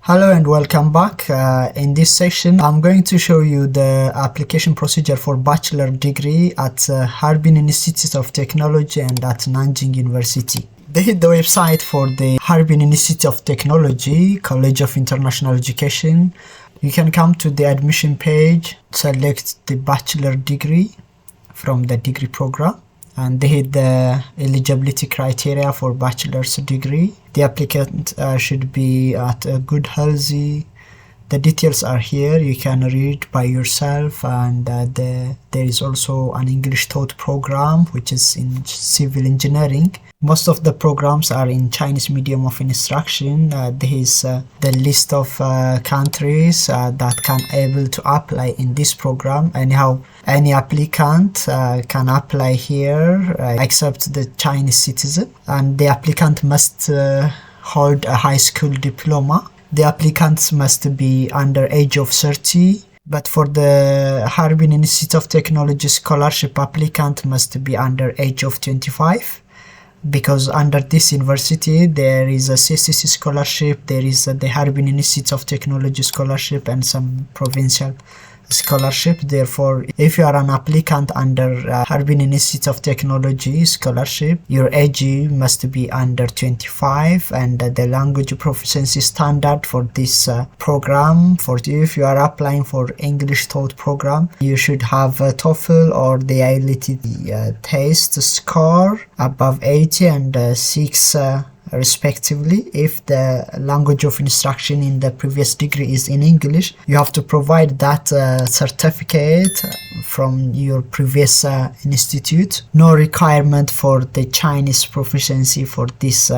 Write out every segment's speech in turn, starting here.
Hello and welcome back. In this session, I'm going to show you the application procedure for bachelor degree at Harbin Institute of Technology and at Zhejiang University. This is the website for the Harbin Institute of Technology, College of International Education. You can come to the admission page, select the bachelor degree from the degree program, and they hit the eligibility criteria for bachelor's degree. The applicant should be at a good healthy. The details are here, you can read by yourself, and there is also an English taught program which is in civil engineering. Most of the programs are in Chinese medium of instruction. There is the list of countries that can able to apply in this program. Anyhow, any applicant can apply here except the Chinese citizen, and the applicant must hold a high school diploma. The applicants must be under age of 30, but for the Harbin Institute of Technology scholarship, applicant must be under age of 25. Because under this university there is a CSC Scholarship, there is the Harbin Institute of Technology Scholarship and some provincial scholarship. Therefore, if you are an applicant under Harbin Institute of Technology Scholarship, your age must be under 25, and the language proficiency standard for this program, for if you are applying for English taught program, you should have a TOEFL or the IELTS test score above 80 and 6 respectively. If the language of instruction in the previous degree is in English, you have to provide that certificate from your previous institute. No requirement for the Chinese proficiency for this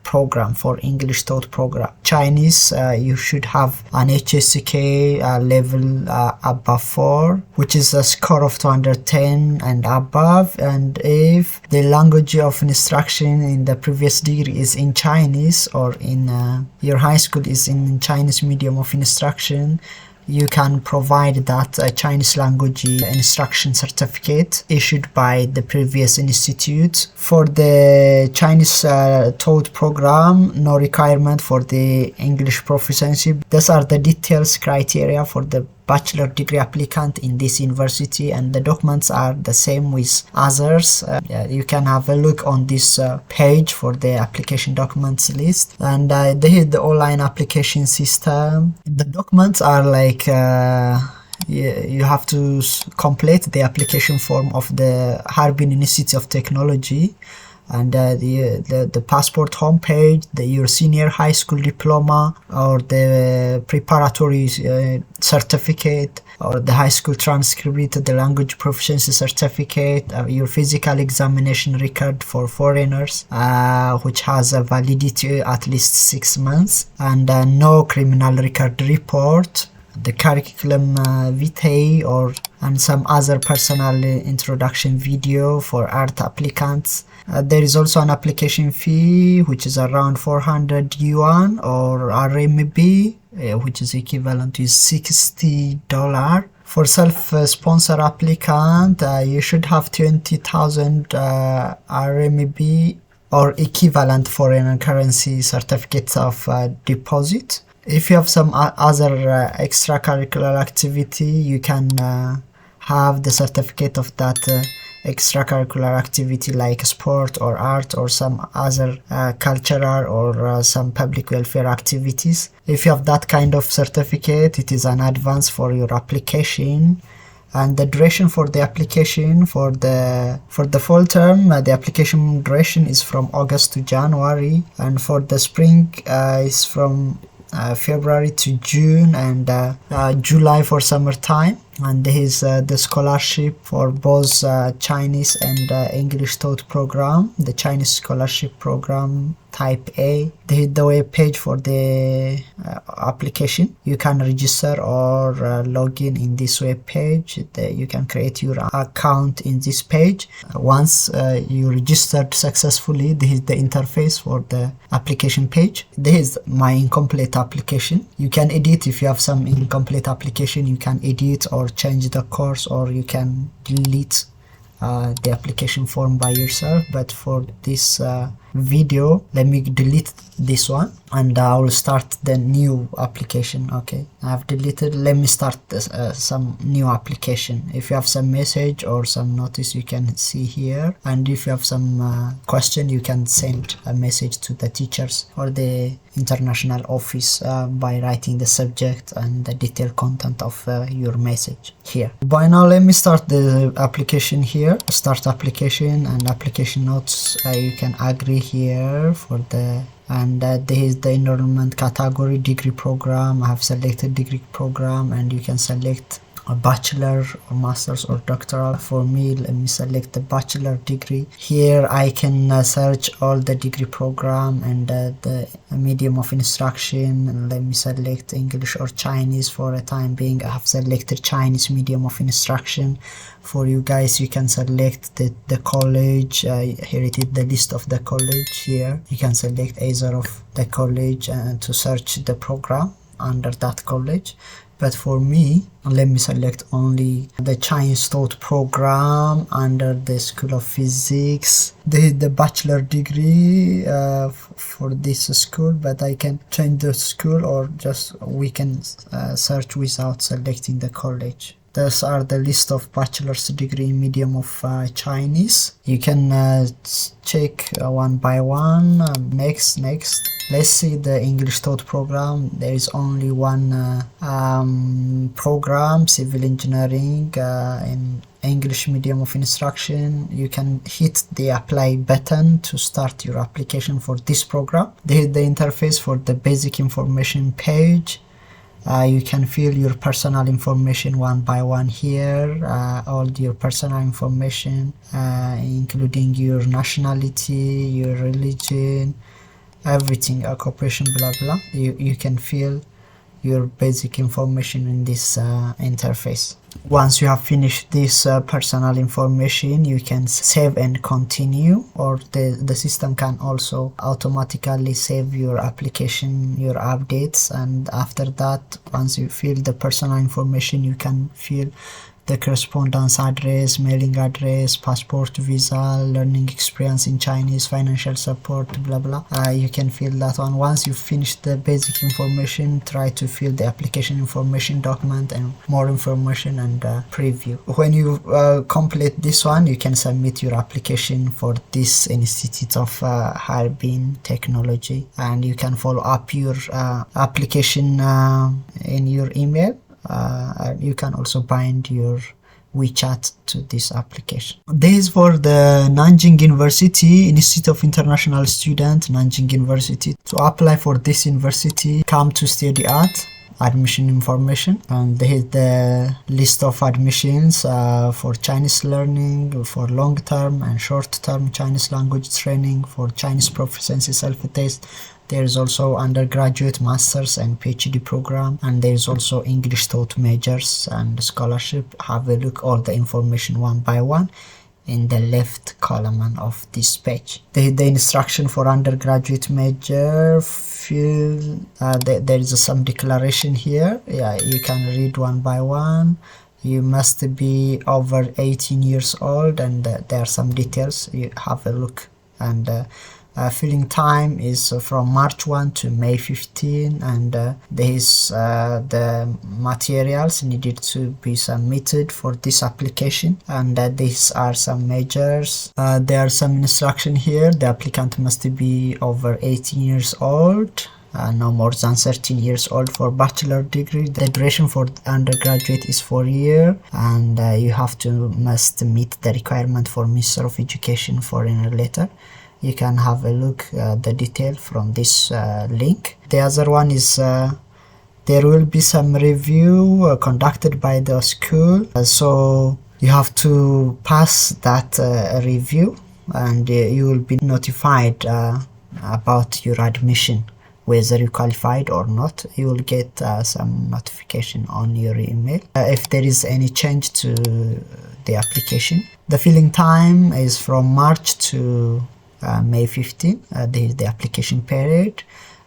program, for English taught program. Chinese, you should have an HSK level above 4, which is a score of 210 and above. And if the language of instruction in the previous degree is in Chinese, or in your high school is in Chinese medium of instruction, you can provide that Chinese language instruction certificate issued by the previous institute. For the Chinese taught program, no requirement for the English proficiency. These are the details criteria for the bachelor degree applicant in this university, and the documents are the same with others. You can have a look on this page for the application documents list, and they have the online application system. The documents are like you have to complete the application form of the Harbin Institute of Technology, and the passport homepage, your senior high school diploma or the preparatory certificate, or the high school transcript, the language proficiency certificate, your physical examination record for foreigners, which has a validity at least 6 months, and no criminal record report, the curriculum vitae and some other personal introduction video for art applicants. There is also an application fee which is around 400 yuan or RMB, which is equivalent to $60. For self-sponsor applicant, you should have 20,000 RMB or equivalent foreign currency certificates of deposit. If you have some other extracurricular activity, you can have the certificate of that extracurricular activity like sport or art or some other cultural or some public welfare activities. If you have that kind of certificate, it is an advance for your application. And the duration for the application for the fall term, the application duration is from August to January, and for the spring is from February to June, and July for summertime. And there is the scholarship for both Chinese and English taught program. The Chinese scholarship program type A. The web page for the application. You can register or log in this web page. You can create your account in this page. Once you registered successfully, this is the interface for the application page. This is my incomplete application. You can edit if you have some incomplete application. You can edit or change the course, or you can delete the application form by yourself. But for this video. Let me delete this one and I will start the new application. Okay, I've deleted. Let me start this, some new application. If you have some message or some notice, you can see here, and if you have some question, you can send a message to the teachers or the international office by writing the subject and the detailed content of your message here. By now, let me start the application here. Start application and application notes. You can agree here for the, and there is the enrollment category, degree program. I have selected degree program, and you can select a bachelor or master's or doctoral. For me, let me select the bachelor degree. Here I can search all the degree program and the medium of instruction, and let me select English or Chinese. For a time being, I have selected Chinese medium of instruction. For you guys, you can select the college. Here it is, the list of the college. Here you can select either of the college and to search the program under that college. But for me, let me select only the Chinese taught program under the School of Physics. The bachelor degree for this school, but I can change the school, or just we can search without selecting the college. Those are the list of bachelor's degree in medium of Chinese. You can check one by one. Next. Let's see the English taught program. There is only one program, civil engineering in English medium of instruction. You can hit the apply button to start your application for this program. This is the interface for the basic information page. You can fill your personal information one by one here, all your personal information, including your nationality, your religion, everything, occupation, blah blah. You can fill your basic information in this interface. Once you have finished this personal information, you can save and continue, or the system can also automatically save your application, your updates, and after that, once you fill the personal information, you can fill the correspondence address, mailing address, passport, visa, learning experience in Chinese, financial support, blah blah. You can fill that one. Once you finish the basic information, try to fill the application information document and more information and preview. When you complete this one, you can submit your application for this Institute of Harbin Technology, and you can follow up your application in your email. You can also bind your WeChat to this application. This is for the Nanjing University, Institute of International Students, Nanjing University. To apply for this university, come to study at admission information, and there is the list of admissions for Chinese learning, for long-term and short-term Chinese language training, for Chinese proficiency self-test. There is also undergraduate, master's and PhD program, and there is also English taught majors and scholarship. Have a look all the information one by one in the left column of this page. The instruction for undergraduate major, there is some declaration here. Yeah, you can read one by one. You must be over 18 years old, and there are some details. You have a look, and filling time is from March 1 to May 15, and there is the materials needed to be submitted for this application, and these are some measures. There are some instruction here. The applicant must be over 18 years old, no more than 13 years old for bachelor degree. The duration for undergraduate is 4 years, and you must meet the requirement for Minister of Education foreign letter. You can have a look the detail from this link. The other one is there will be some review conducted by the school, so you have to pass that review, and you will be notified about your admission, whether you qualified or not. You will get some notification on your email if there is any change to the application. The filling time is from March to May 15. This is the application period.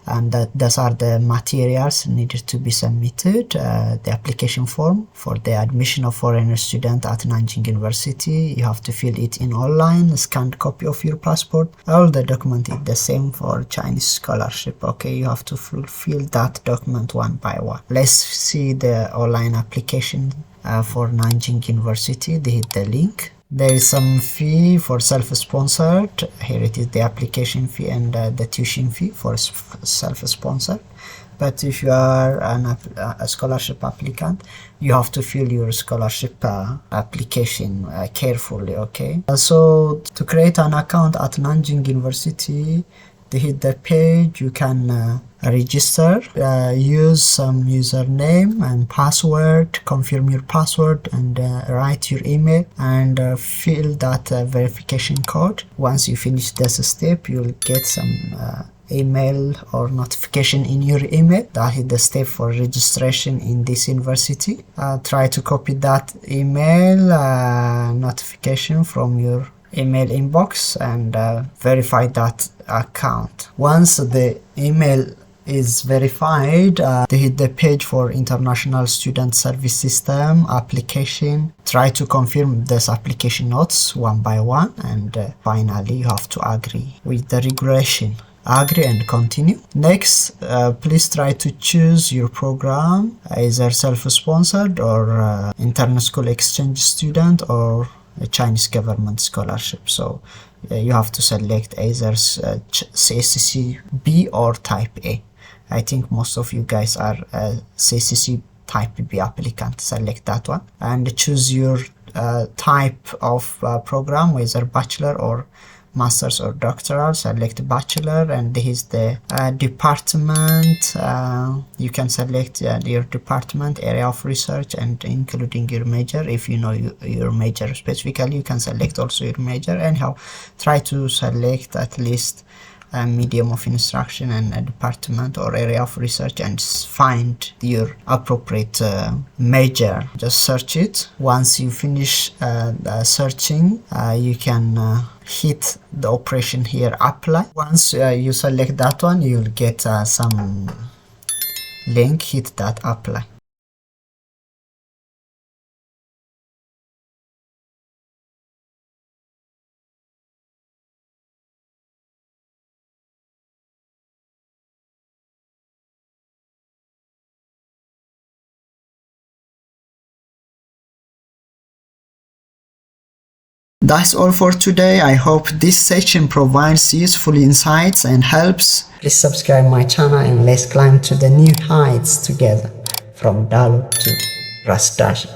and those are the materials needed to be submitted. The application form for the admission of foreigner student at Nanjing University, you have to fill it in online, scanned copy of your passport. All the document is the same for Chinese scholarship. Okay, you have to fulfill that document one by one. Let's see the online application for Nanjing University. They hit the link. There is some fee for self-sponsored. Here it is, the application fee and the tuition fee for self-sponsored. But if you are a scholarship applicant, you have to fill your scholarship application carefully. Okay, so to create an account at Nanjing University, they hit the page. You can register, use some username and password, confirm your password, and write your email and fill that verification code. Once you finish this step, you'll get some email or notification in your email. That is the step for registration in this university. Try to copy that email notification from your email inbox and verify that account. Once the email is verified, they hit the page for International Student Service System application. Try to confirm this application notes one by one, and finally you have to agree with the regulation. Agree and continue. Next, please try to choose your program, either self-sponsored or internal school exchange student or a Chinese government scholarship. So you have to select either CSC B or Type A. I think most of you guys are CSC Type B applicant. Select that one and choose your type of program, whether bachelor or master's or doctoral. Select bachelor, and this is the department. You can select your department, area of research, and including your major. If you know your major specifically, you can select also your major. Anyhow, try to select at least a medium of instruction and a department or area of research, and find your appropriate major. Just search it. Once you finish searching, you can hit the operation here, apply. Once you select that one, you'll get some link. Hit that apply. That's all for today. I hope this section provides useful insights and helps. Please subscribe my channel and let's climb to the new heights together, from Dalu to Rastash.